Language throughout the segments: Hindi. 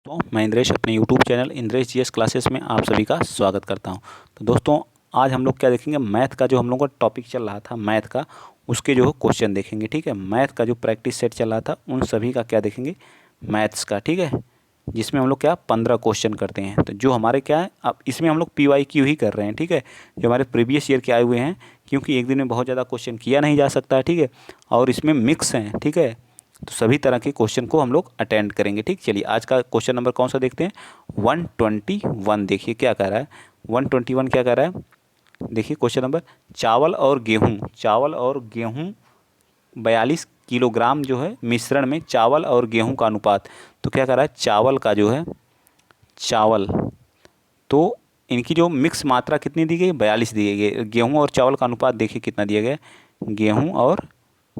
तो मैं इंद्रेश अपने YouTube channel Indresh GS classes में आप सभी का स्वागत करता हूं। तो दोस्तों आज हम लोग क्या देखेंगे, मैथ का जो हम लोगों का टॉपिक चल रहा था मैथ का, उसके जो क्वेश्चन देखेंगे। ठीक है, मैथ का जो प्रैक्टिस सेट चल रहा था उन सभी का क्या देखेंगे, मैथ्स का। ठीक है, जिसमें हम लोग क्या 15 क्वेश्चन करते हैं। तो जो हमारे क्या है, अब इसमें हम लोग PYQ ही कर रहे हैं। ठीक है, जो हमारे प्रीवियस ईयर के आए हुए हैं, क्योंकि एक दिन में बहुत ज़्यादा क्वेश्चन किया नहीं जा सकता है। ठीक है, और इसमें मिक्स हैं। ठीक है, तो सभी तरह के क्वेश्चन को हम लोग अटेंड करेंगे। ठीक, चलिए आज का क्वेश्चन नंबर कौन सा देखते हैं, 121। देखिए क्या कह रहा है, 121 क्या कह रहा है, देखिए क्वेश्चन नंबर, चावल और गेहूँ 42 किलोग्राम जो है मिश्रण में चावल और गेहूं का अनुपात। तो क्या कर रहा है, चावल का जो है, चावल तो इनकी जो मिक्स मात्रा कितनी दी गई, 42 दी गई है। गेहूं और चावल का अनुपात देखिए कितना दिया गया है, गेहूं और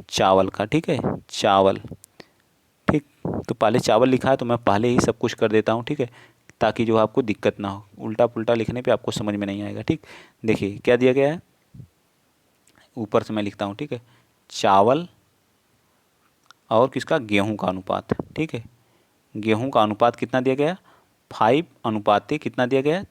चावल का। ठीक है, चावल। ठीक, तो पहले चावल लिखा है तो मैं पहले ही सब कुछ कर देता हूँ। ठीक है, ताकि जो आपको दिक्कत ना हो, उल्टा पुल्टा लिखने पे आपको समझ में नहीं आएगा। ठीक, देखिए क्या दिया गया है, ऊपर से मैं लिखता हूँ। ठीक है, चावल और किसका, गेहूं का अनुपात। ठीक है, गेहूं का अनुपात कितना दिया गया, 5 कितना दिया गया,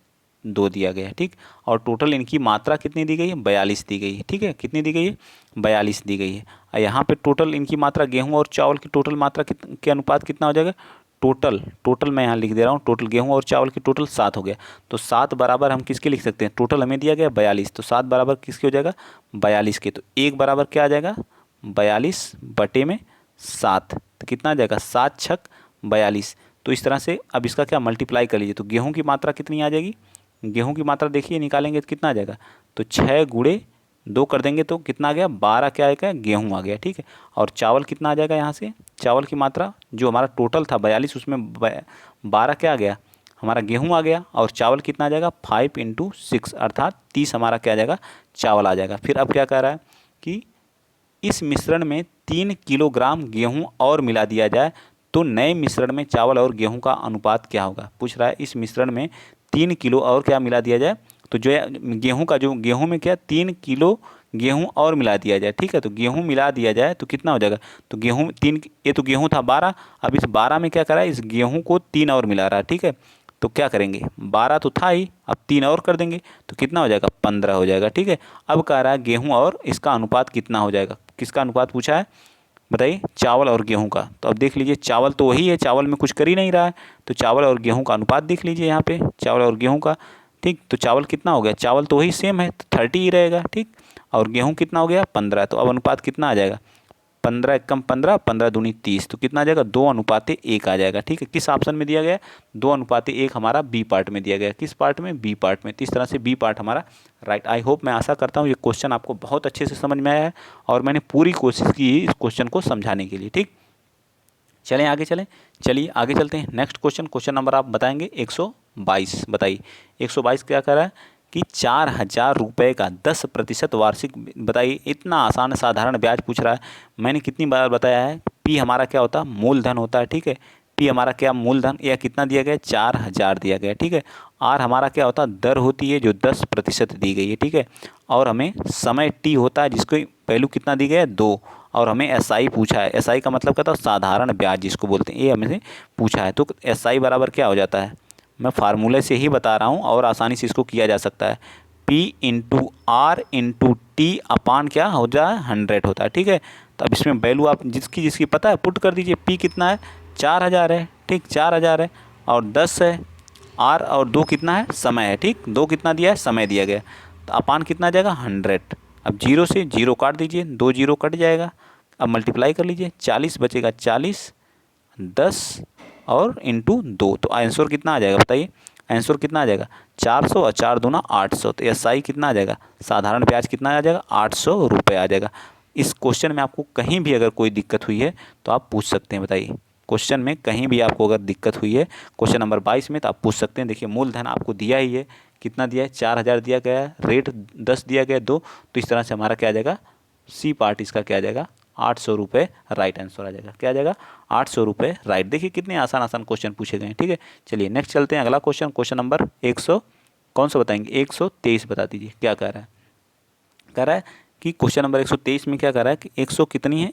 2 दिया गया है। ठीक, और टोटल इनकी मात्रा कितनी दी गई है, 42 दी गई है। ठीक है, कितनी दी गई है, 42 दी गई है। और यहाँ पे टोटल इनकी मात्रा, गेहूं और चावल की टोटल मात्रा के अनुपात कितना हो जाएगा, टोटल मैं यहाँ लिख दे रहा हूँ, टोटल गेहूं और चावल की टोटल 7 हो गया। तो 7 बराबर हम किसके लिख सकते हैं, टोटल हमें दिया गया 42, तो 7 बराबर किसके हो जाएगा, 42 के। तो 1 बराबर क्या आ जाएगा, 42/7। तो कितना आ जाएगा, 7 छक 42। तो इस तरह से अब इसका क्या मल्टीप्लाई कर लीजिए, तो गेहूं की मात्रा कितनी आ जाएगी, गेहूं की मात्रा देखिए निकालेंगे तो कितना आ जाएगा, तो 6 × 2 कर देंगे तो कितना आ गया, 12 क्या आएगा, गेहूं आ गया। ठीक है, और चावल कितना आ जाएगा, यहाँ से चावल की मात्रा जो हमारा टोटल था 42, उसमें 12 क्या आ गया, हमारा गेहूं आ गया। और चावल कितना आ जाएगा, 5 × 6 अर्थात 30 हमारा क्या आ जाएगा, चावल आ जाएगा। फिर अब क्या कह रहा है कि इस मिश्रण में 3 किलोग्राम गेहूं और मिला दिया जाए तो नए मिश्रण में चावल और गेहूं का अनुपात क्या होगा। पूछ रहा है इस मिश्रण में 3 किलो और क्या मिला दिया जाए, तो जो है गेहूं का, जो गेहूं में क्या 3 किलो गेहूं और मिला दिया जाए। ठीक है, तो गेहूं मिला दिया जाए तो कितना हो जाएगा, तो गेहूं 3, ये तो गेहूं था 12, अब इस 12 में क्या करा है, इस गेहूं को 3 और मिला रहा है। ठीक है, तो क्या करेंगे, 12 तो था ही, अब 3 और कर देंगे तो कितना हो जाएगा, 15 हो जाएगा। ठीक है, अब कह रहा है गेहूं और इसका अनुपात कितना हो जाएगा, किसका अनुपात पूछा है बताइए, चावल और गेहूं का। तो अब देख लीजिए, चावल तो वही है, चावल में कुछ कर ही नहीं रहा है, तो चावल और गेहूं का अनुपात देख लीजिए यहाँ पे, चावल और गेहूं का। ठीक, तो चावल कितना हो गया, चावल तो वही सेम है, तो 30 ही रहेगा। ठीक, और गेहूं कितना हो गया, 15। तो अब अनुपात कितना आ जाएगा, 15 एकम 15, 15 दूनी 30, तो कितना आ जाएगा, 2:1 आ जाएगा। ठीक है, किस ऑप्शन में दिया गया, 2:1 हमारा बी पार्ट में दिया गया। किस पार्ट में, बी पार्ट में। तो इस तरह से बी पार्ट हमारा राइट। आई होप, मैं आशा करता हूँ ये क्वेश्चन आपको बहुत अच्छे से समझ में आया है और मैंने पूरी कोशिश की इस क्वेश्चन को समझाने के लिए। ठीक, चलें आगे चलें, चलिए आगे चलते हैं। नेक्स्ट क्वेश्चन, क्वेश्चन नंबर आप बताएंगे 122। बताइए 122 क्या कर रहा है कि 4,000 रुपये का 10% वार्षिक, बताइए इतना आसान साधारण ब्याज पूछ रहा है। मैंने कितनी बार बताया है, पी हमारा क्या होता है, मूलधन होता है। ठीक है, पी हमारा क्या, मूलधन, या कितना दिया गया है, 4,000 दिया गया है। ठीक है, आर हमारा क्या होता है, दर होती है जो 10% दी गई है। ठीक है, और हमें समय टी होता है जिसको वैल्यू कितना दी गया है, 2। और हमें एसआई पूछा है, एसआई का मतलब क्या था, साधारण ब्याज जिसको बोलते हैं, ये हमें पूछा है। तो एसआई बराबर क्या हो जाता है, मैं फार्मूले से ही बता रहा हूँ और आसानी से इसको किया जा सकता है, P × R × T अपान क्या हो जाए, 100 होता है। ठीक है, तो अब इसमें वैल्यू आप जिसकी जिसकी पता है पुट कर दीजिए। P कितना है, 4,000 है। ठीक, 4,000 है, और 10 है, R और 2 कितना है, समय है। ठीक, 2 कितना दिया है, समय दिया गया, तो अपान कितना आ जाएगा, 100। अब 0 से 0 काट दीजिए, 2 0 कट जाएगा। अब मल्टीप्लाई कर लीजिए, 40 बचेगा, 40, 10 और इंटू 2, तो आंसर कितना आ जाएगा बताइए, आंसर कितना आ जाएगा, 400 और 4 दूना 800। तो एसआई कितना आ जाएगा, साधारण ब्याज कितना आ जाएगा, 800 रुपये आ जाएगा। इस क्वेश्चन में आपको कहीं भी अगर कोई दिक्कत हुई है तो आप पूछ सकते हैं। बताइए क्वेश्चन में कहीं भी आपको अगर दिक्कत हुई है क्वेश्चन नंबर 22 में, तो आप पूछ सकते हैं। देखिए मूलधन आपको दिया ही है, कितना दिया है, 4,000 दिया गया है, रेट 10 दिया गया है 2, तो इस तरह से हमारा क्या आ जाएगा, सी पार्ट इसका क्या आ जाएगा, 800 रुपये राइट आंसर आ जाएगा। क्या आ जाएगा, 800 रुपये राइट। देखिए कितने आसान आसान क्वेश्चन पूछे गए हैं। ठीक है, चलिए नेक्स्ट चलते हैं, अगला क्वेश्चन, क्वेश्चन नंबर 100 कौन सा बताएंगे, 123 बता दीजिए। क्या कह रहा है, कह रहा है कि क्वेश्चन नंबर 123 में क्या कह रहा है कि 100 कितनी है,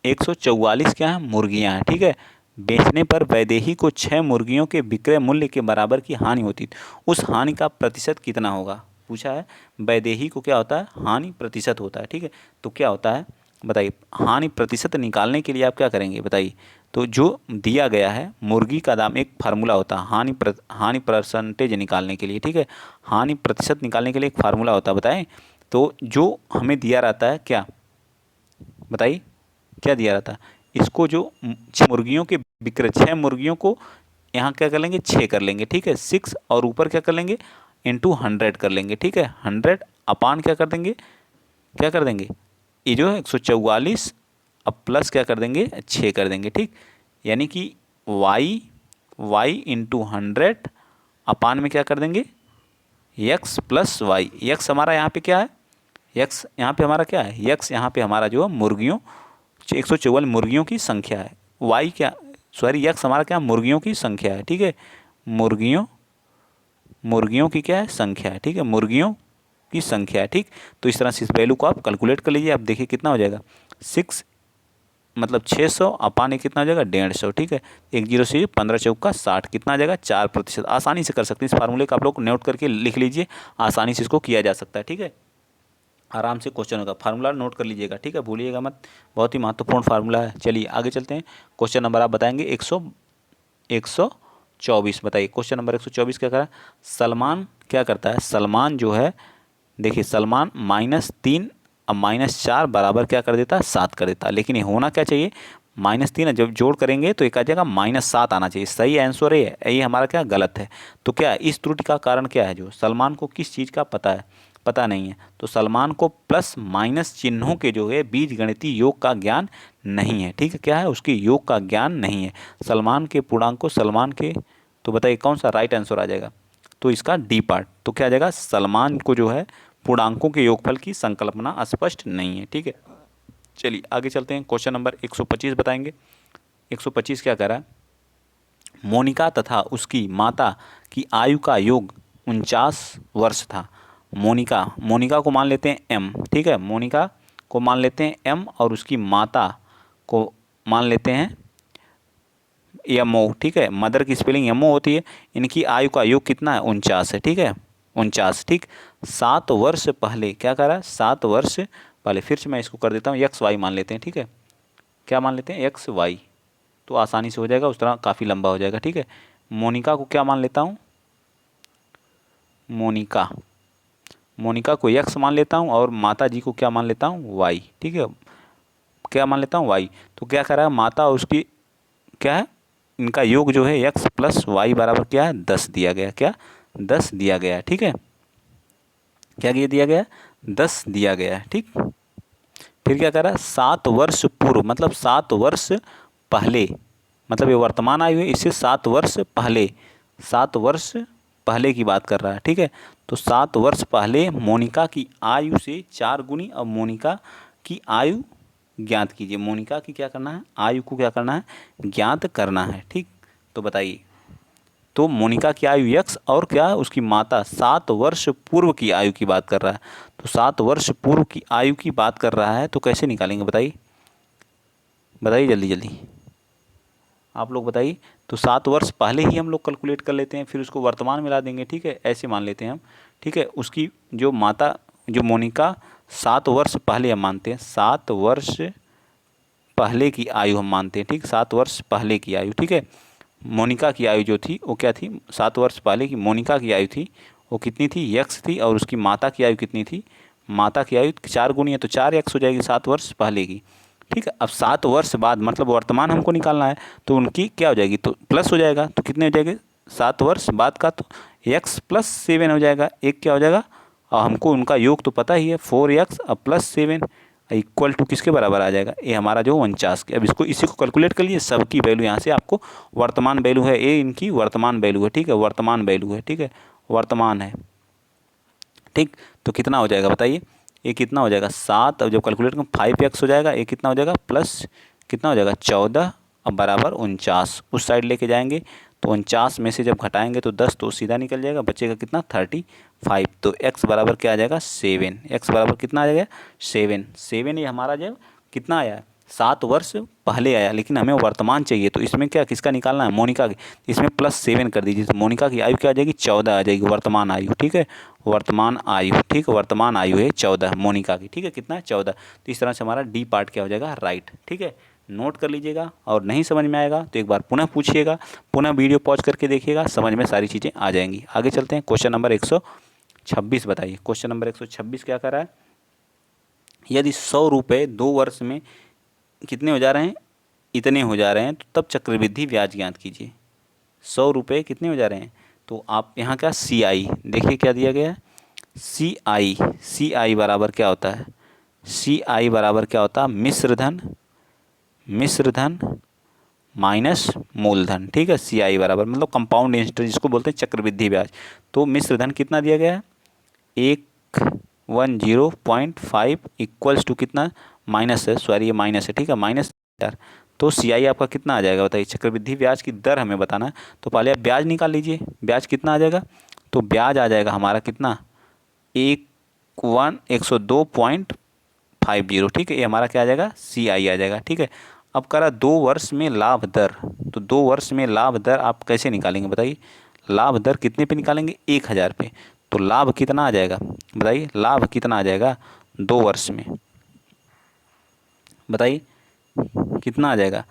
144 क्या है, मुर्गियाँ हैं। ठीक है, बेचने पर वैदेही को 6 मुर्गियों के विक्रय मूल्य के बराबर की हानि होती, उस हानि का प्रतिशत कितना होगा, पूछा है। वैदेही को क्या होता है, हानि प्रतिशत होता है, ठीक है। तो क्या होता है बताइए, हानि प्रतिशत निकालने के लिए आप क्या करेंगे बताइए। तो जो दिया गया है मुर्गी का दाम, एक फार्मूला होता है हानि परसेंटेज निकालने के लिए, ठीक है। हानि प्रतिशत निकालने के लिए एक फार्मूला होता है, बताएं। तो जो हमें दिया रहता है क्या, बताइए क्या दिया रहता है। इसको जो 6 मुर्गियों के विक्रय, 6 मुर्गियों को यहाँ क्या कर लेंगे, 6 कर लेंगे, ठीक है। 6 और ऊपर क्या कर लेंगे, इंटू 100 कर लेंगे, ठीक है। 100 अपान क्या कर देंगे, क्या कर देंगे, ये जो है 144 अब प्लस क्या कर देंगे, 6 कर देंगे, ठीक। यानी कि y इंटू 100 अपान में क्या कर देंगे, x प्लस वाई। एक्स हमारा यहाँ पे क्या है, एक्स यहाँ पे हमारा क्या है, एक्स यहाँ पे हमारा जो है मुर्गियों 144 मुर्गियों की संख्या है। वाई क्या, सॉरी एक्स हमारा क्या, मुर्गियों की संख्या है, ठीक है। मुर्गियों की क्या है, संख्या है, ठीक है। मुर्गियों की संख्या है, ठीक। तो इस तरह से इस वैल्यू को आप कैलकुलेट कर लीजिए। आप देखिए कितना हो जाएगा, 6 मतलब 600 अपान कितना हो जाएगा, 150, ठीक है। 10 से 15 चौका 60 कितना आ जाएगा, 4%। आसानी से कर सकते हैं, इस फार्मूले का आप लोग नोट करके लिख लीजिए, आसानी से इसको किया जा सकता है, ठीक है। आराम से क्वेश्चन होगा, फार्मूला नोट कर लीजिएगा, ठीक है, भूलिएगा मत, बहुत ही महत्वपूर्ण फार्मूला है। चलिए आगे चलते हैं। क्वेश्चन नंबर आप बताएंगे 124, बताइए क्वेश्चन नंबर 124 क्या करा। सलमान क्या करता है, सलमान जो है, देखिए सलमान -3 अब -4 बराबर क्या कर देता है, 7 कर देता है। लेकिन ये होना क्या चाहिए, -3 जब जोड़ करेंगे तो एक आ जाएगा -7 आना चाहिए। सही आंसर है ये हमारा क्या गलत है। तो क्या इस त्रुटि का कारण क्या है, जो सलमान को किस चीज़ का पता है, पता नहीं है। तो सलमान को प्लस माइनस चिन्हों के जो है बीज गणितीय योग का ज्ञान नहीं है, ठीक है। क्या है, उसके योग का ज्ञान नहीं है। सलमान के पूर्णांक को सलमान के, तो बताइए कौन सा राइट आंसर आ जाएगा, तो इसका डी पार्ट। तो क्या आ जाएगा, सलमान को जो है पूर्णांकों के योगफल की संकल्पना स्पष्ट नहीं है, ठीक है। चलिए आगे चलते हैं। क्वेश्चन नंबर 125 बताएंगे। 125 क्या कह रहा है, मोनिका तथा उसकी माता की आयु का योग 49 वर्ष था। मोनिका को मान लेते हैं एम, ठीक है। मोनिका को मान लेते हैं एम और उसकी माता को मान लेते हैं एम ओ, ठीक है। मदर की स्पेलिंग एम ओ होती है। इनकी आयु का योग कितना है, 49 है, ठीक है, 49, ठीक। 7 वर्ष पहले क्या करा, 7 वर्ष पहले, फिर से मैं इसको कर देता हूँ एक्स वाई मान लेते हैं, ठीक है। क्या मान लेते हैं, एक्स वाई, तो आसानी से हो जाएगा, उस तरह काफ़ी लंबा हो जाएगा, ठीक है। मोनिका को क्या मान लेता हूँ, मोनिका को एक्स मान लेता हूँ और माता जी को क्या मान लेता हूँ, वाई, ठीक है। क्या मान लेता हूँ, वाई। तो क्या कर रहा है, माता और उसकी क्या है, इनका योग जो है एक्स प्लस वाई बराबर क्या है, 10 दिया गया, क्या 10 दिया गया है, ठीक है। क्या दिया गया, 10 दिया गया है, ठीक। फिर क्या कर रहा है, 7 वर्ष पूर्व, मतलब 7 वर्ष पहले, मतलब ये वर्तमान आयु है, इससे 7 वर्ष पहले, 7 वर्ष पहले की बात कर रहा है, ठीक है। तो 7 वर्ष पहले मोनिका की आयु से 4 गुनी। अब मोनिका की आयु ज्ञात कीजिए। मोनिका की क्या करना है, आयु को क्या करना है, ज्ञात करना है, ठीक। तो बताइए, तो मोनिका की आयु x और क्या उसकी माता 7 वर्ष पूर्व की आयु की बात कर रहा है। तो 7 वर्ष पूर्व की आयु की बात कर रहा है, तो कैसे निकालेंगे बताइए, बताइए जल्दी जल्दी आप लोग बताइए। तो 7 वर्ष पहले ही हम लोग कैलकुलेट कर लेते हैं, फिर उसको वर्तमान में ला देंगे, ठीक है, ऐसे मान लेते हैं हम, ठीक है। उसकी जो माता, जो मोनिका 7 वर्ष पहले हम मानते हैं, 7 वर्ष पहले की आयु हम मानते हैं, ठीक, 7 वर्ष पहले की आयु, ठीक है। मोनिका की आयु जो थी वो क्या थी, 7 वर्ष पहले की मोनिका की आयु थी वो कितनी थी, यक्स थी। और उसकी माता की आयु कितनी थी, माता की आयु 4 गुनी है तो 4 यक्स हो जाएगी 7 वर्ष पहले की, ठीक है। अब 7 वर्ष बाद मतलब वर्तमान हमको निकालना है, तो उनकी क्या हो जाएगी, तो प्लस हो जाएगा। तो कितने हो जाएंगे, 7 वर्ष बाद का तो एक्स प्लस 7 हो जाएगा, एक क्या हो जाएगा, और हमको उनका योग तो पता ही है, 4x अब प्लस 7 इक्वल टू किसके बराबर आ जाएगा, ये हमारा जो 49 के। अब इसको इसी को कैलकुलेट कर लिए, सबकी वैल्यू यहाँ से आपको वर्तमान वैल्यू है, ये इनकी वर्तमान वैल्यू है, ठीक है, वर्तमान वैल्यू है, ठीक है, वर्तमान है, ठीक। तो कितना हो जाएगा बताइए, ये कितना हो जाएगा 7, अब जब कैलकुलेट करें 5x हो जाएगा, ये कितना हो जाएगा प्लस कितना हो जाएगा 14 अब बराबर 49, उस साइड लेके जाएंगे तो 49 में से जब घटाएंगे तो 10 तो सीधा निकल जाएगा, बचेगा कितना 35। तो x बराबर क्या आ जाएगा 7, x बराबर कितना आ जाएगा 7, 7 ये हमारा जब कितना आया 7 वर्ष पहले आया, लेकिन हमें वर्तमान चाहिए, तो इसमें क्या किसका निकालना है, मोनिका की। इसमें +7 कर दीजिए, तो मोनिका की आयु क्या आ जाएगी, 14 आ जाएगी, वर्तमान आयु। ठीक है, वर्तमान आयु, ठीक, वर्तमान आयु है 14 मोनिका की। ठीक है, कितना है, 14। तो इस तरह से हमारा डी पार्ट क्या हो जाएगा, राइट। ठीक है, नोट कर लीजिएगा, और नहीं समझ में आएगा तो एक बार पुनः पूछिएगा, पुनः वीडियो पॉज करके देखिएगा, समझ में सारी चीज़ें आ जाएंगी। आगे चलते हैं, क्वेश्चन नंबर 126 बताइए। क्वेश्चन नंबर 126 क्या कर रहा है, यदि 100 रुपये 2 वर्ष में कितने हो जा रहे हैं, इतने हो जा रहे हैं, तो तब चक्रवृद्धि ब्याज ज्ञात कीजिए। 100 रुपये कितने हो जा रहे हैं, तो आप यहाँ क्या CI देखिए क्या दिया गया है, CI बराबर क्या होता है, CI बराबर क्या होता है, मिश्र धन माइनस मूलधन। ठीक है, CI बराबर मतलब कंपाउंड इंटरेस्ट जिसको बोलते हैं चक्रवृद्धि ब्याज। तो मिश्र धन कितना दिया गया है, 110.5 इक्वल्स टू कितना, माइनस है, सॉरी ये माइनस है, ठीक है, -4। तो CI आपका कितना आ जाएगा बताइए, चक्रवृद्धि ब्याज की दर हमें बताना है, तो पहले आप ब्याज निकाल लीजिए, ब्याज कितना आ जाएगा, तो ब्याज आ जाएगा हमारा कितना, 102.50। ठीक है, ये हमारा क्या आ जाएगा, CI आ जाएगा। ठीक है, अब करा 2 वर्ष में लाभ दर, तो 2 वर्ष में लाभ दर आप कैसे निकालेंगे बताइए, लाभ दर कितने पे निकालेंगे, 1000 पे। तो लाभ कितना आ जाएगा बताइए, लाभ कितना आ जाएगा 2 वर्ष में, बताइए कितना आ जाएगा।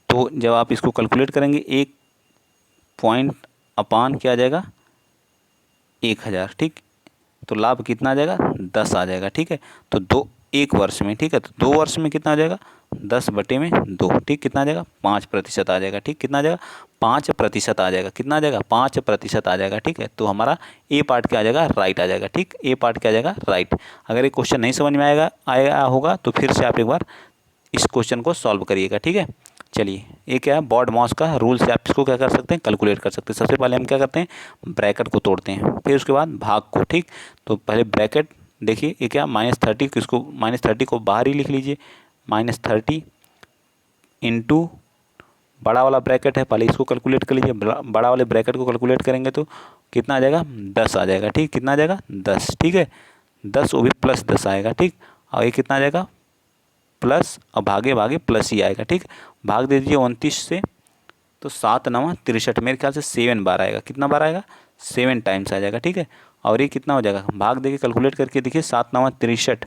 तो जब आप इसको कैलकुलेट करेंगे, 1 पॉइंट अपान क्या आ जाएगा, 1000। ठीक, तो लाभ कितना आ जाएगा, 10 आ जाएगा। ठीक है, तो 1 वर्ष में, ठीक है, तो 2 वर्ष में कितना आ जाएगा, 10/2। ठीक, कितना आ जाएगा, 5% आ जाएगा। ठीक, कितना आ जाएगा, 5% आ जाएगा, कितना आ जाएगा, 5% आ जाएगा। ठीक है, तो हमारा ए पार्ट क्या आ जाएगा, राइट आ जाएगा। ठीक, ए पार्ट क्या आ जाएगा, राइट। अगर ये क्वेश्चन नहीं समझ में आया होगा तो फिर से आप एक बार इस क्वेश्चन को सॉल्व करिएगा। ठीक है, चलिए, ये क्या है, बॉड मॉस का रूल से आप इसको क्या कर सकते हैं, कैलकुलेट कर सकते हैं। सबसे पहले हम क्या करते हैं, ब्रैकेट को तोड़ते हैं, फिर उसके बाद भाग को। ठीक, तो पहले ब्रैकेट देखिए, ये क्या, -30, किसको -30 को बाहर ही लिख लीजिए, -30 इंटू बड़ा वाला ब्रैकेट है, पहले इसको कैलकुलेट कर लीजिए, बड़ा वाले ब्रैकेट को कैलकुलेट करेंगे तो कितना आ जाएगा, 10 आ जाएगा। ठीक, कितना आ जाएगा, 10। ठीक है, 10, वो भी +10 आएगा। ठीक, और ये कितना आ जाएगा, प्लस, और भागे भागे प्लस ही आएगा। ठीक, भाग दे दीजिए 29 से, तो 7 9 63, मेरे ख्याल से 7 बार आएगा, कितना बार आएगा, 7 टाइम्स आ जाएगा। ठीक है, और ये कितना हो जाएगा, भाग देके कैलकुलेट करके देखिए, 7 9 63,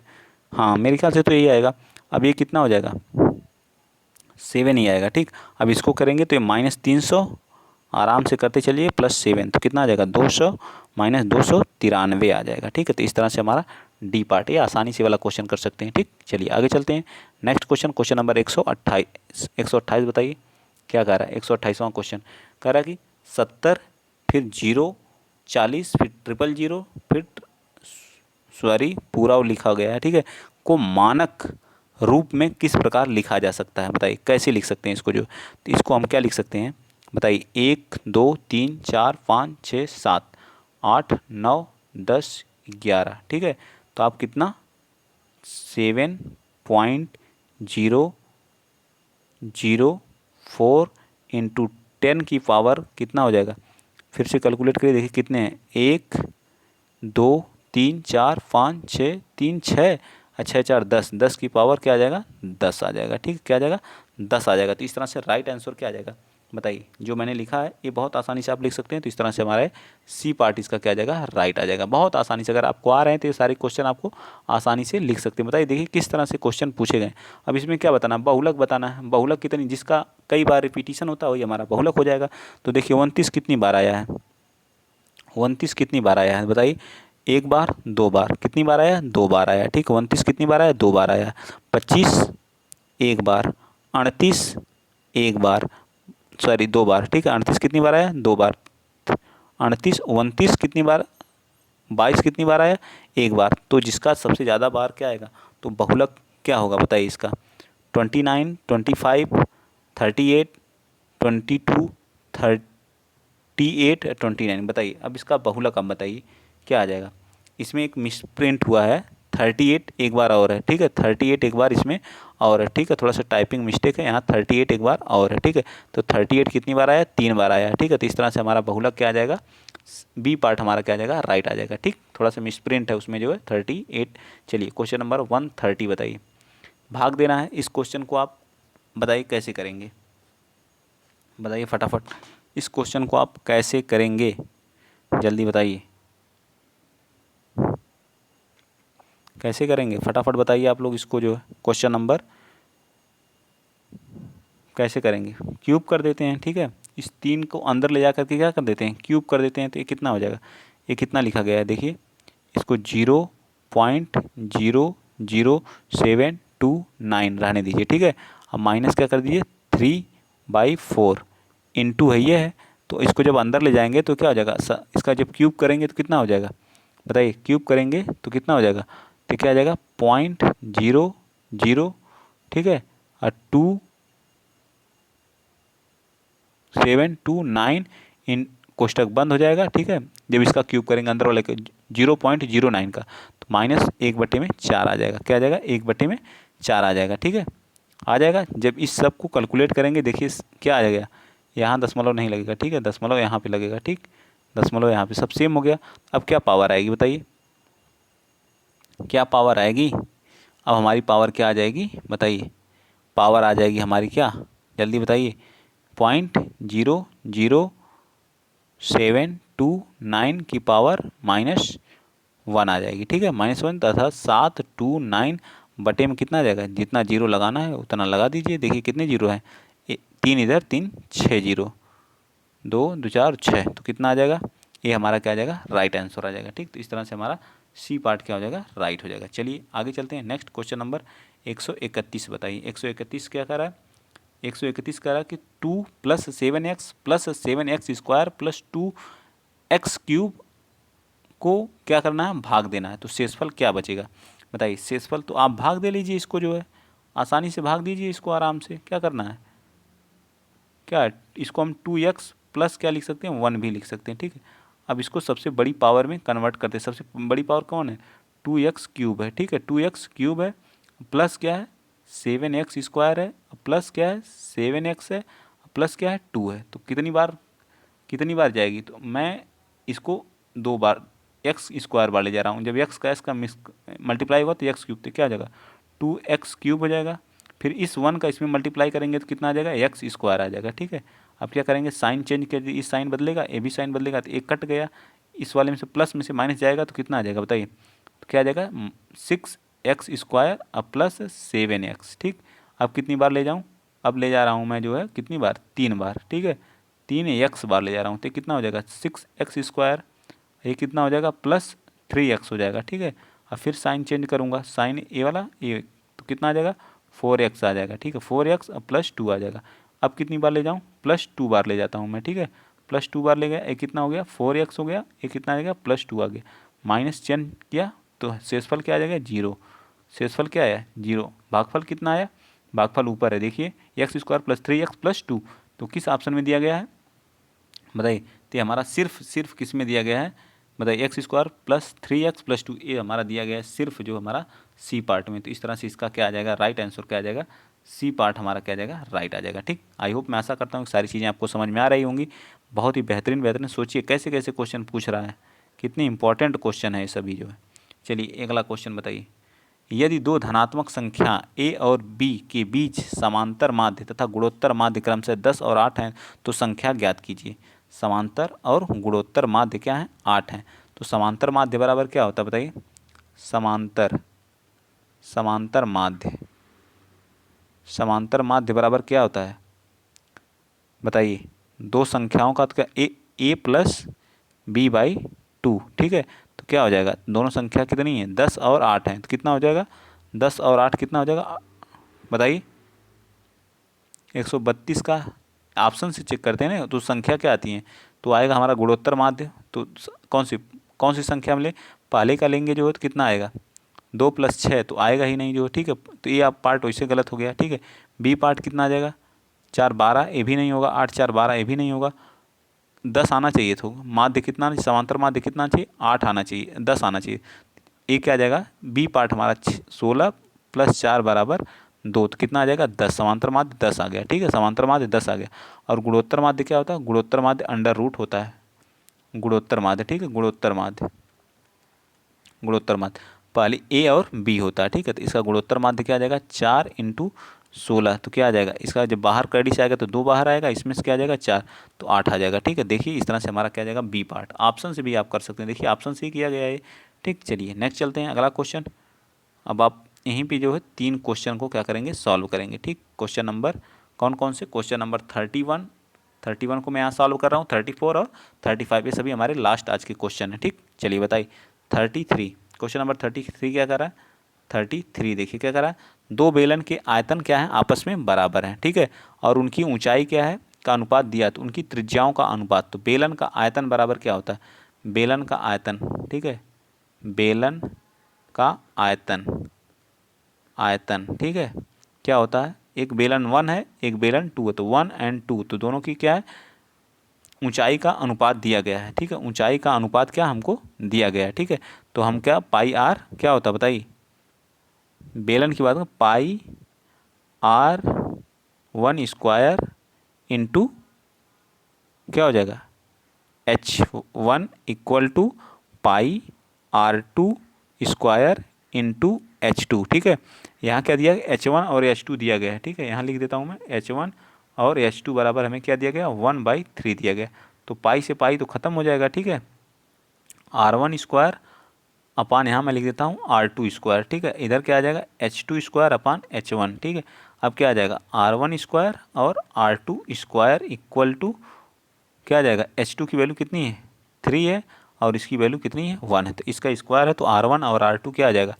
हाँ मेरे ख्याल से तो यही आएगा। अब ये कितना हो जाएगा, 7 ही आएगा। ठीक, अब इसको करेंगे तो ये -300, आराम से करते चलिए, +7, तो कितना आ जाएगा, 200 -293 आ जाएगा। ठीक है, तो इस तरह से हमारा डी पार्ट, ये आसानी से वाला क्वेश्चन कर सकते हैं। ठीक, चलिए आगे चलते हैं, नेक्स्ट क्वेश्चन, क्वेश्चन नंबर 128 बताइए क्या कह रहा है। 128वां क्वेश्चन कह रहा है कि 70 फिर 0 40 फिर 000 फिर सॉरी पूरा लिखा गया है, ठीक है, को मानक रूप में किस प्रकार लिखा जा सकता है, बताइए कैसे लिख सकते हैं इसको, जो तो इसको हम क्या लिख सकते हैं बताइए, 1 2 3 4 5 6 7 8 9 10 11। ठीक है, तो आप कितना 7.004 इंटू 10 की पावर कितना हो जाएगा, फिर से कैलकुलेट करिए, देखिए कितने हैं, 1 2 3 4 5 6 3 6, अच्छा 4 10, 10 की पावर क्या आ जाएगा, 10 आ जाएगा। ठीक, क्या आ जाएगा, 10 आ जाएगा। तो इस तरह से राइट आंसर क्या आ जाएगा बताइए, जो मैंने लिखा है ये बहुत आसानी से आप लिख सकते हैं। तो इस तरह से हमारे सी पार्ट इसका क्या आ जाएगा, राइट आ जाएगा। बहुत आसानी से अगर आपको आ रहे हैं तो ये सारे क्वेश्चन आपको आसानी से लिख सकते हैं। बताइए देखिए किस तरह से क्वेश्चन पूछे गए। अब इसमें क्या बताना, बहुलक बताना है, बहुलक कितनी, जिसका कई बार रिपीटिशन होता है वही हमारा बहुलक हो जाएगा। तो देखिए 29 कितनी बार आया है, 29 कितनी बार आया है बताइए, 1 बार 2 बार, कितनी बार आया, 2 बार आया। ठीक, 29 कितनी बार आया, 2 बार आया। 25 1 बार, 38 1 बार, सॉरी 2 बार। ठीक है, 38 कितनी बार आया, 2 बार। 38 29 कितनी बार, 22 कितनी बार आया, 1 बार। तो जिसका सबसे ज़्यादा बार क्या आएगा, तो बहुलक क्या होगा बताइए इसका, 29 25 38 22 38 29। बताइए अब इसका बहुलक अब बताइए क्या आ जाएगा। इसमें एक मिसप्रिंट हुआ है, 38 एक बार और है। ठीक है, 38 एक बार इसमें और है। ठीक है, थोड़ा सा टाइपिंग मिस्टेक है यहाँ, 38 एक बार और है। ठीक है, तो 38 कितनी बार आया, 3 बार आया। ठीक है, तो इस तरह से हमारा बहुलक क्या आ जाएगा, बी पार्ट हमारा क्या आ जाएगा, राइट आ जाएगा। ठीक, थोड़ा सा मिसप्रिंट है उसमें जो है 38। चलिए क्वेश्चन नंबर 130 बताइए भाग देना है। इस क्वेश्चन को आप बताइए कैसे करेंगे, बताइए फटाफट, इस क्वेश्चन को आप कैसे करेंगे, जल्दी बताइए कैसे करेंगे, फटाफट बताइए आप लोग इसको, जो है क्वेश्चन नंबर कैसे करेंगे। क्यूब कर देते हैं, ठीक है, इस 3 को अंदर ले जा करके क्या कर देते हैं, क्यूब कर देते हैं, तो ये कितना हो जाएगा, ये कितना लिखा गया है देखिए, इसको 0.00729 रहने दीजिए, ठीक है। अब माइनस क्या कर दीजिए, 3/4 इंटू है ये है, तो इसको जब अंदर ले जाएंगे तो क्या हो जाएगा, इसका जब क्यूब करेंगे तो कितना हो जाएगा, बताइए, क्यूब करेंगे तो कितना हो जाएगा, तो क्या आ जाएगा 0.00, ठीक है, और 2729 इन कोष्टक बंद हो जाएगा, ठीक है। जब इसका क्यूब करेंगे अंदर वाले 0.09 का, तो -1/4 आ जाएगा, क्या आ जाएगा, 1/4 आ जाएगा, ठीक है, आ जाएगा। जब इस सब को कैलकुलेट करेंगे देखिए क्या आ जाएगा, यहाँ दशमलव नहीं लगेगा, ठीक है, दशमलव यहाँ पे लगेगा, ठीक, दशमलव यहाँ पे, सब सेम हो गया। अब क्या पावर आएगी बताइए, क्या पावर आएगी, अब हमारी पावर क्या आ जाएगी बताइए, पावर आ जाएगी हमारी क्या, जल्दी बताइए, 0.0729 की पावर -1 आ जाएगी, ठीक है, -1 तथा 729 बटे में कितना आ जाएगा, जितना जीरो लगाना है उतना लगा दीजिए। देखिए कितने जीरो हैं, 3 इधर 3, 6 जीरो, 2 2 4 6, तो कितना आ जाएगा, ये हमारा क्या आ जाएगा, राइट आंसर आ जाएगा, ठीक। तो इस तरह से हमारा सी पार्ट क्या हो जाएगा, राइट हो जाएगा। चलिए आगे चलते हैं, नेक्स्ट क्वेश्चन नंबर 131 बताइए। 131 क्या कर रहा है, 131 कह रहा है कि 2 + 7x + 7x² + 2x³ को क्या करना है, भाग देना है। तो शेषफल क्या बचेगा बताइए, शेषफल तो आप भाग दे लीजिए इसको, जो है आसानी से भाग दीजिए इसको आराम से, क्या करना है, क्या इसको हम 2x प्लस क्या लिख सकते हैं, 1 भी लिख सकते हैं, ठीक है। अब इसको सबसे बड़ी पावर में कन्वर्ट करते हैं, सबसे बड़ी पावर कौन है, 2x³ है, ठीक है, 2x³ है, प्लस क्या है 7x² है, प्लस क्या है 7x है, प्लस क्या है 2 है। तो कितनी बार जाएगी, तो मैं इसको 2 बार x² बार ले जा रहा हूँ। जब x का मल्टीप्लाई होगा तो x³ तो क्या आ जाएगा, 2x³ हो जाएगा। फिर इस 1 का इसमें मल्टीप्लाई करेंगे तो कितना आ जाएगा, x² आ जाएगा, ठीक है। अब क्या करेंगे, साइन चेंज कर दिए, इस साइन बदलेगा, ए भी साइन बदलेगा, तो एक कट गया, इस वाले में से प्लस में से माइनस जाएगा तो कितना आ जाएगा बताइए, तो क्या आ जाएगा 6x² अब प्लस 7x, ठीक। अब कितनी बार ले जाऊँ, अब ले जा रहा हूँ मैं जो है कितनी बार, 3 बार, ठीक है, 3x बार ले जा रहा हूँ, तो कितना हो जाएगा 6x², ये कितना हो जाएगा प्लस 3x हो जाएगा, ठीक है। और फिर साइन चेंज करूँगा, साइन ए वाला ये, तो कितना आ जाएगा 4x आ जाएगा, ठीक है, 4x और +2 आ जाएगा। अब कितनी बार ले जाऊँ, +2 बार ले जाता हूँ मैं, ठीक है, +2 बार ले गया, एक कितना हो गया 4x हो गया, एक कितना आ जाएगा +2 आ गया, माइनस चिन्ह किया तो शेषफल क्या आ जाएगा 0, शेषफल क्या आया 0, भागफल कितना आया, भागफल ऊपर है देखिए, x² + 3x + 2, तो किस ऑप्शन में दिया गया है बताइए, तो हमारा सिर्फ किस में दिया गया है बताइए, x² + 3x + 2, ये हमारा दिया गया है सिर्फ जो हमारा सी पार्ट में। तो इस तरह से इसका क्या आ जाएगा, राइट आंसर क्या आ जाएगा, सी पार्ट हमारा क्या आ जाएगा, राइट आ जाएगा, ठीक। आई होप, मैं आशा करता हूँ कि सारी चीज़ें आपको समझ में आ रही होंगी। बहुत ही बेहतरीन सोचिए कैसे कैसे क्वेश्चन पूछ रहा है, कितने इंपॉर्टेंट क्वेश्चन है ये सभी जो है। चलिए अगला क्वेश्चन बताइए, यदि दो धनात्मक संख्या a और b के बीच समांतर माध्य तथा गुणोत्तर माध्य क्रमशः 10 और 8 हैं तो संख्या ज्ञात कीजिए। समांतर और गुणोत्तर माध्य क्या है, 8 हैं। तो समांतर माध्य बराबर क्या होता है बताइए, समांतर माध्य बराबर क्या होता है बताइए, दो संख्याओं का तो क्या a + b/2, ठीक है। तो क्या हो जाएगा, दोनों संख्या कितनी है 10 और 8 हैं, तो कितना हो जाएगा 10 और 8 कितना हो जाएगा बताइए, 132 का ऑप्शन से चेक करते हैं ना, तो संख्या क्या आती है, तो आएगा हमारा गुणोत्तर माध्य। तो कौन सी संख्या में ले, पहले का लेंगे जो है तो कितना आएगा 2 + 6, तो आएगा ही नहीं जो, ठीक है। तो ये आप पार्ट वैसे गलत हो गया, ठीक है। बी पार्ट कितना आ जाएगा 4 12, ये भी नहीं होगा, 8 4 12 ये भी नहीं होगा, 10 आना चाहिए, तो माध्य कितना, समांतर माध्य कितना चाहिए 8 आना चाहिए, 10 आना चाहिए। ये क्या आ जाएगा, बी पार्ट हमारा 16 + 4 = 2, तो कितना आ जाएगा 10, समांतर माध्य 10 आ गया, ठीक है, समांतर माध्य 10 आ गया। और गुणोत्तर माध्य क्या होता है, गुणोत्तर माध्य √ होता है, गुणोत्तर माध्य, ठीक है, गुणोत्तर माध्य। पहले ए और बी होता है, ठीक है। तो इसका गुणोत्तर माध्य क्या आ जाएगा 4 × 16, तो क्या आ जाएगा इसका, जब बाहर कैडी से आएगा तो 2 बाहर आएगा, इसमें से क्या आ जाएगा 4, तो 8 आ जाएगा, ठीक है। देखिए इस तरह से हमारा क्या आ जाएगा बी पार्ट। ऑप्शन से भी आप कर सकते हैं, देखिए ऑप्शन से ही किया गया है, ठीक। चलिए नेक्स्ट चलते हैं अगला क्वेश्चन। अब आप यहीं पे जो है 3 क्वेश्चन को क्या करेंगे सॉल्व करेंगे, ठीक। क्वेश्चन नंबर कौन कौन से, क्वेश्चन नंबर 31 को मैं यहाँ सॉल्व कर रहा हूँ, 34 और 35 ये सभी हमारे लास्ट आज के क्वेश्चन है, ठीक। चलिए बताइए 33, क्वेश्चन नंबर 33 क्या कर रहा है, 33 देखिए क्या कर रहा है, दो बेलन के आयतन क्या है आपस में बराबर हैं, ठीक है, और उनकी ऊंचाई क्या है का अनुपात दिया, तो उनकी त्रिज्याओं का अनुपात, तो बेलन का आयतन बराबर क्या होता है, बेलन का आयतन, ठीक है, बेलन का आयतन, ठीक है, क्या होता है, एक बेलन 1 है एक बेलन 2 है, तो 1 और 2 तो दोनों की क्या है ऊंचाई का अनुपात दिया गया है, ठीक है, ऊंचाई का अनुपात क्या हमको दिया गया है, ठीक है। तो हम क्या पाई आर क्या होता है बताइए, बेलन की बात करें पाई आर 1 स्क्वायर इंटू क्या हो जाएगा H1 equal to pi R2 square into H2, ठीक है। यहाँ क्या दिया गया H1 और H2 दिया गया है, ठीक है, यहाँ लिख देता हूँ मैं H1 और H2 बराबर हमें क्या दिया गया 1/3 दिया गया, तो पाई से पाई तो ख़त्म हो जाएगा, ठीक है, R1 स्क्वायर अपान यहाँ मैं लिख देता हूँ R2 स्क्वायर, ठीक है, इधर क्या आ जाएगा H2 स्क्वायर अपान H1, ठीक है। अब क्या आ जाएगा R1 स्क्वायर और R2 स्क्वायर इक्वल टू क्या आ जाएगा H2 की वैल्यू कितनी है 3 है और इसकी वैल्यू कितनी है 1 है, तो इसका स्क्वायर है, तो R1 और R2 क्या आ जाएगा,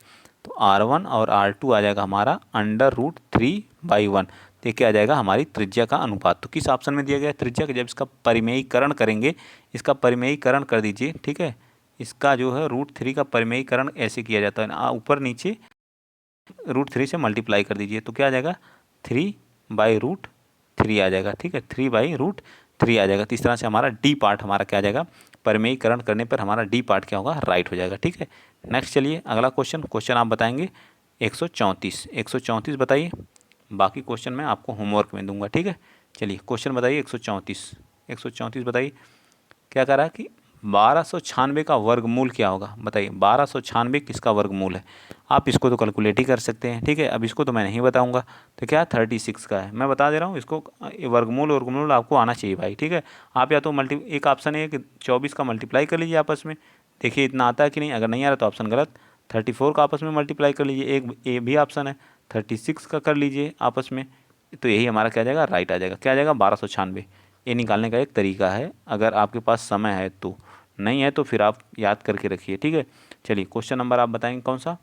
तो R1 और R2 आ जाएगा हमारा √3/1, तो क्या आ जाएगा हमारी त्रिज्या का अनुपात। तो किस ऑप्शन में दिया गया है त्रिज्या का, जब इसका परिमेयीकरण करेंगे, इसका परिमेयीकरण कर दीजिए, ठीक है, इसका जो है √3 का परिमेयीकरण ऐसे किया जाता है, ऊपर नीचे √3 से मल्टीप्लाई कर दीजिए, तो क्या आ जाएगा 3/√3 आ जाएगा, ठीक है, 3/√3 आ जाएगा। तो इस तरह से हमारा डी पार्ट हमारा क्या आ जाएगा, परिमेयीकरण करने पर हमारा डी पार्ट क्या होगा राइट हो जाएगा, ठीक है। नेक्स्ट चलिए अगला क्वेश्चन आप बताएंगे 134 बताइए, बाकी क्वेश्चन मैं आपको होमवर्क में दूंगा, ठीक है। चलिए क्वेश्चन बताइए 134 बताइए, क्या कह रहा है कि 1296 का वर्गमूल क्या होगा, बताइए 1296 किसका वर्गमूल है, आप इसको तो कैलकुलेट ही कर सकते हैं, ठीक है। अब इसको तो मैं नहीं बताऊंगा, तो क्या 36 का है, मैं बता दे रहा हूँ इसको, वर्गमूल आपको आना चाहिए भाई, ठीक है। आप या तो एक ऑप्शन है कि 24 का मल्टीप्लाई कर लीजिए आपस में, देखिए इतना आता है कि नहीं, अगर नहीं आ रहा तो ऑप्शन गलत, 34 का आपस में मल्टीप्लाई कर लीजिए, एक ए भी ऑप्शन है 36 का कर लीजिए आपस में, तो यही हमारा क्या जाएगा राइट आ जाएगा, क्या आ जाएगा 1296, ये निकालने का एक तरीका है, अगर आपके पास समय है तो, नहीं है तो फिर आप याद करके रखिए, ठीक है। चलिए क्वेश्चन नंबर आप बताएंगे कौन सा,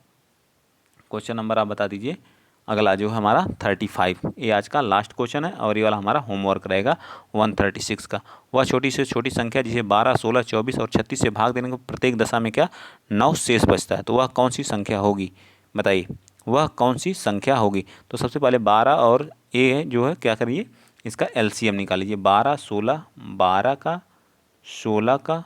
क्वेश्चन नंबर आप बता दीजिए अगला जो है हमारा 35, ये आज का लास्ट क्वेश्चन है और ये वाला हमारा होमवर्क रहेगा 136 का। वह छोटी से छोटी संख्या जिसे 12, 16, 24 और 36 से भाग देने को प्रत्येक दशा में क्या 9 शेष बचता है, तो वह कौन सी संख्या होगी, बताइए वह कौन सी संख्या होगी। तो सबसे पहले 12 और ए जो है क्या करिए इसका एलसीएम निकाल लीजिए, 12 16, 12 का 16 का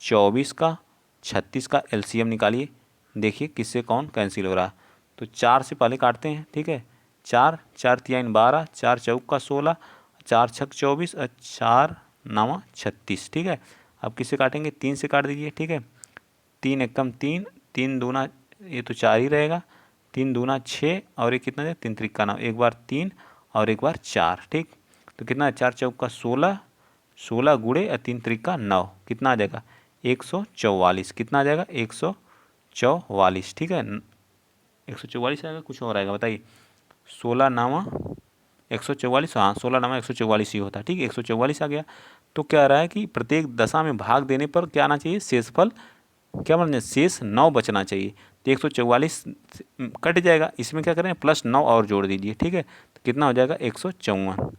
24 का 36 का एलसीएम निकालिए, देखिए किससे कौन कैंसिल हो रहा है, तो 4 से पहले काटते हैं, ठीक है, 4 4 3 12, 4 चौक का 16, 4 छक 24 और 4 9 36, ठीक है। अब किससे काटेंगे 3 से काट दीजिए, ठीक है, 3 एकम 3, 3 दूना ये तो 4 ही रहेगा, 3 दूना 6 और ये कितना है 3 त्रिक 9, एक बार 3 और एक बार 4, ठीक, तो कितना है 4 चौक का 16, 16 गुणे 3 त्रिक 9 कितना आ जाएगा 144, कितना आ जाएगा 144, ठीक है, 144 आएगा कुछ और आएगा बताइए, 16 9 144, हाँ 16 9 144 ही होता है, ठीक है 144 आ गया। तो क्या आ रहा है कि प्रत्येक दशा में भाग देने पर क्या आना चाहिए शेषफल, क्या बनना शेष 9 बचना चाहिए, तो 144 कट जाएगा, इसमें क्या करें प्लस 9 और जोड़ दीजिए, ठीक है, तो कितना हो जाएगा 154,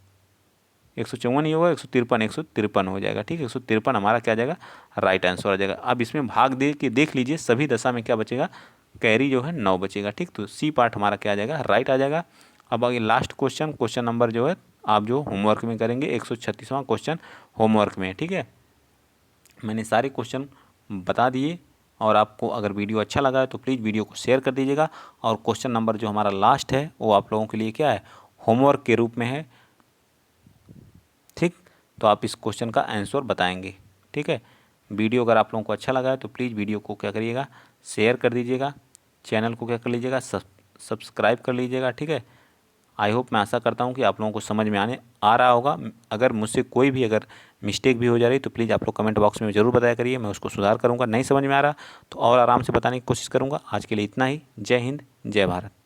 154 ही होगा 153 हो जाएगा, ठीक है 153 हमारा क्या आ जाएगा राइट आंसर आ जाएगा। अब इसमें भाग दे के देख लीजिए सभी दशा में क्या बचेगा कैरी जो है 9 बचेगा, ठीक, तो सी पार्ट हमारा क्या आ जाएगा राइट आ जाएगा। अब आगे लास्ट क्वेश्चन नंबर जो है आप जो होमवर्क में करेंगे 136वां क्वेश्चन होमवर्क में, ठीक है। मैंने सारे क्वेश्चन बता दिए और आपको अगर वीडियो अच्छा लगा है तो प्लीज़ वीडियो को शेयर कर दीजिएगा, और क्वेश्चन नंबर जो हमारा लास्ट है वो आप लोगों के लिए क्या है होमवर्क के रूप में है, ठीक, तो आप इस क्वेश्चन का आंसर बताएंगे, ठीक है। वीडियो अगर आप लोगों को अच्छा लगा है तो प्लीज़ वीडियो को क्या करिएगा शेयर कर दीजिएगा, चैनल को क्या कर लीजिएगा, सब्सक्राइब कर लीजिएगा। ठीक है, आई होप, मैं आशा करता हूँ कि आप लोगों को समझ में आने आ रहा होगा। अगर मुझसे कोई भी अगर मिस्टेक भी हो जा रही तो प्लीज़ आप लोग कमेंट बॉक्स में ज़रूर बताया करिए, मैं उसको सुधार करूँगा। नहीं समझ में आ रहा तो और आराम से बताने की कोशिश करूँगा। आज के लिए इतना ही। जय हिंद, जय भारत।